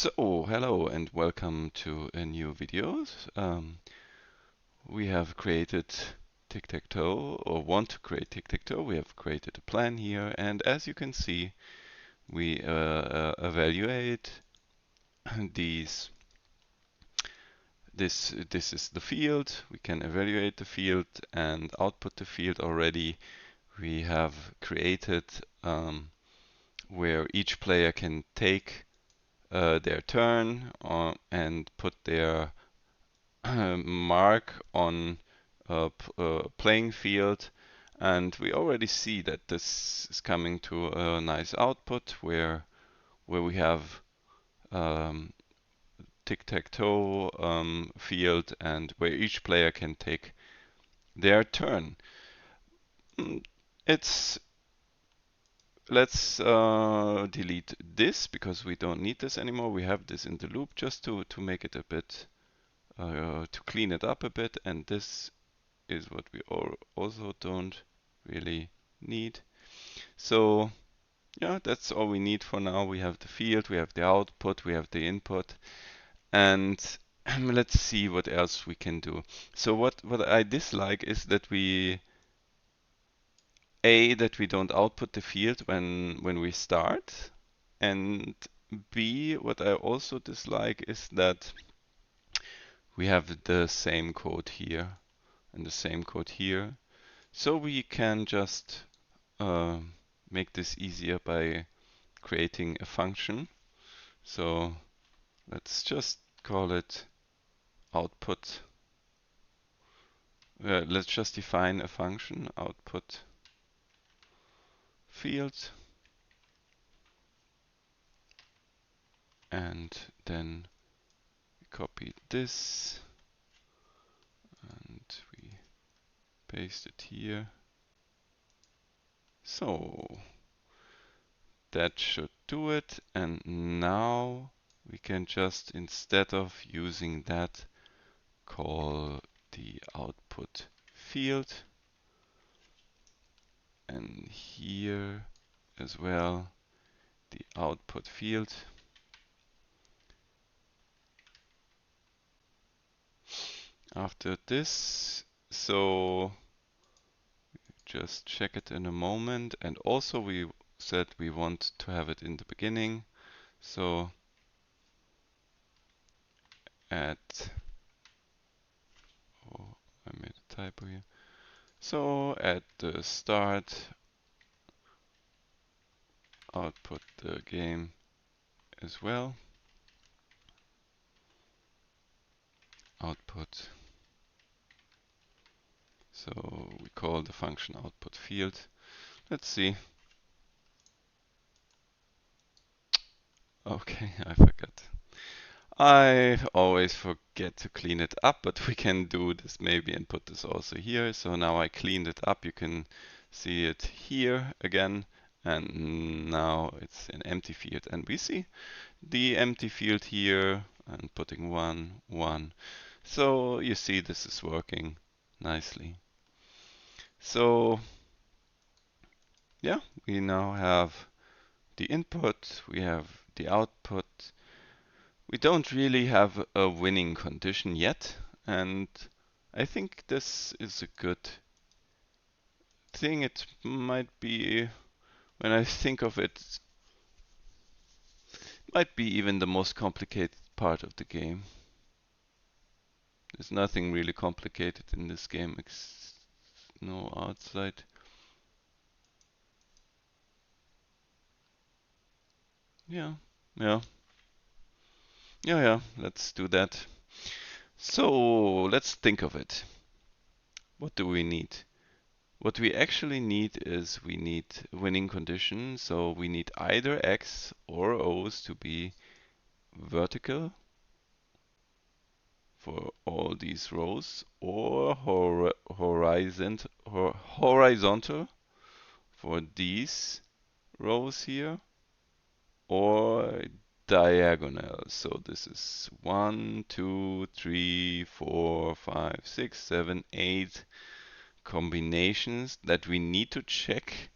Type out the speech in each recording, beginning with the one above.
So, hello and welcome to a new video. We have created TicTacToe, or want to create TicTacToe. We have created a plan here, and as you can see, we evaluate these. This is the field. We can evaluate the field and output the field already. We have created where each player can take their turn and put their mark on a playing field, and we already see that this is coming to a nice output where we have tic-tac-toe field and where each player can take their turn. It's Let's delete this because we don't need this anymore. We have this in the loop just to make it a bit to clean it up a bit, and this is what we also don't really need. So yeah, that's all we need for now. We have the field, we have the output, we have the input, and let's see what else we can do. So what I dislike is that we don't output the field when we start, and B, what I also dislike is that we have the same code here and the same code here. So we can just make this easier by creating a function. So let's just call it output. Let's just define a function, output field, and then we copy this and we paste it here. So that should do it, and now we can just, instead of using that, call the output field, and here as well the output field. After this, so just check it in a moment, and also we said we want to have it in the beginning, so at, oh, I made a typo here. So at the start, output the game as well. Output. So we call the function output field. Let's see. Okay, I forgot. I always forget to clean it up, but we can do this maybe and put this also here. So now I cleaned it up. You can see it here again, and now it's an empty field. And we see the empty field here and putting 1, 1. So you see this is working nicely. So yeah, we now have the input, we have the output. We don't really have a winning condition yet, and I think this is a good thing. It might be, when I think of it, might be even the most complicated part of the game. There's nothing really complicated in this game, no outside. Yeah, yeah, yeah, let's do that. So let's think of it. What do we need? What we actually need is we need winning condition, so we need either X or O's to be vertical for all these rows, or horizontal for these rows here, or diagonal. So this is 1, 2, 3, 4, 5, 6, 7, 8 combinations that we need to check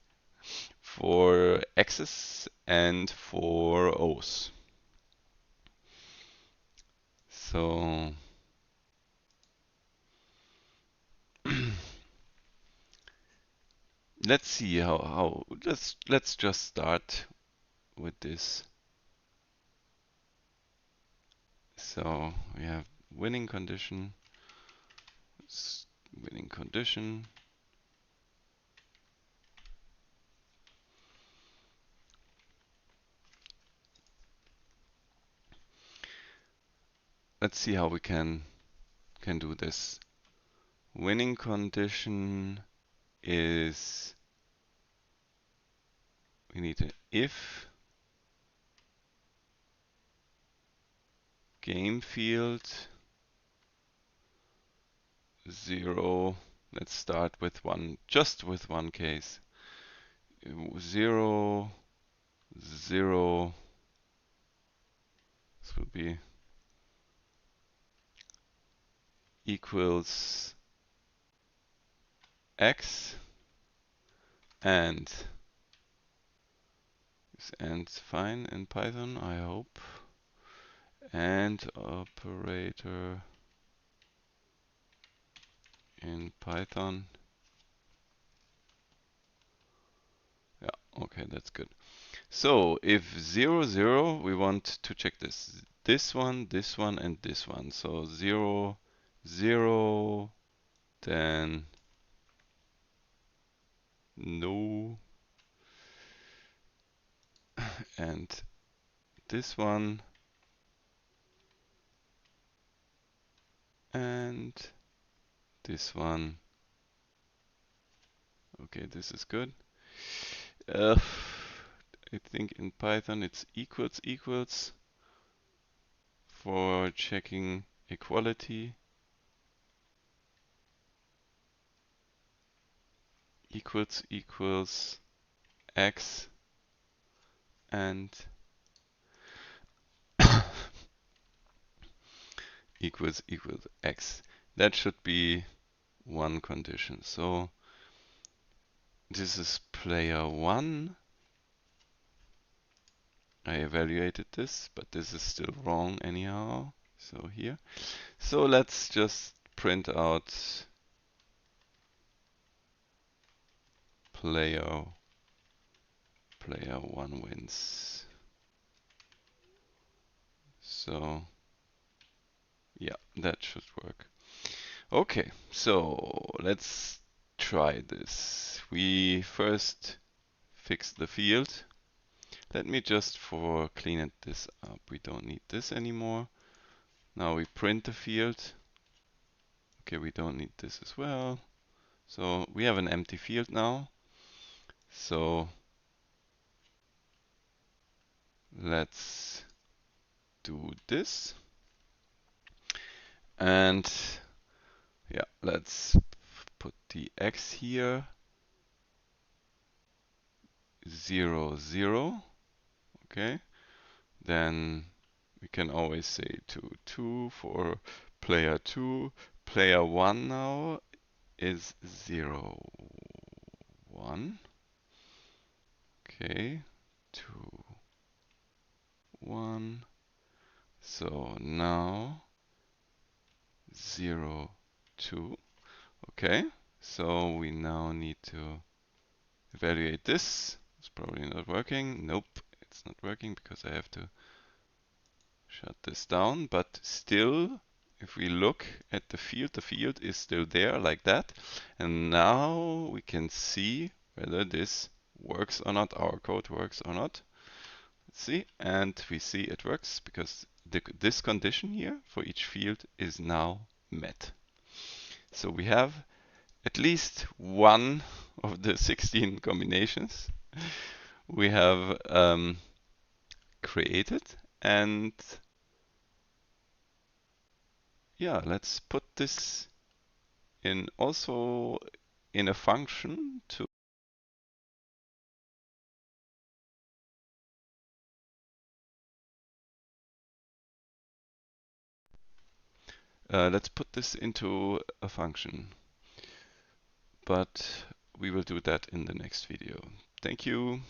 for X's and for O's. So let's see how let's just start with this. So we have winning condition, winning condition. Let's see how we can do this. Winning condition is we need an if game field 0. Let's start with one, just with one case. 0, 0. This will be equals x, and this ends fine in Python, I hope. And operator in Python. Yeah, okay, that's good. So if 0, 0, we want to check this. This one, and this one. So 0, 0, then no. And this one, and this one. Okay, this is good. I think in Python it's equals equals for checking equality. Equals equals x and equals equals x. That should be one condition. So this is player 1. I evaluated this, but this is still wrong anyhow. So here. So let's just print out player 1 wins. So yeah, that should work. Okay, so let's try this. We first fix the field. Let me just clean this up. We don't need this anymore. Now we print the field. Okay, we don't need this as well. So we have an empty field now. So let's do this. And yeah, let's put the x here. 0, 0. Okay. Then we can always say 2, 2 for player 2. Player 1 now is 0, 1. Okay, 2, 1. So now 0, 2. Okay, so we now need to evaluate this. It's probably not working. Nope, it's not working because I have to shut this down. But still, if we look at the field is still there like that. And now we can see whether this works or not, our code works or not. Let's see, and we see it works because this condition here for each field is now met. So we have at least one of the 16 combinations we have created. And yeah, let's put this in also in a function to let's put this into a function, but we will do that in the next video. Thank you.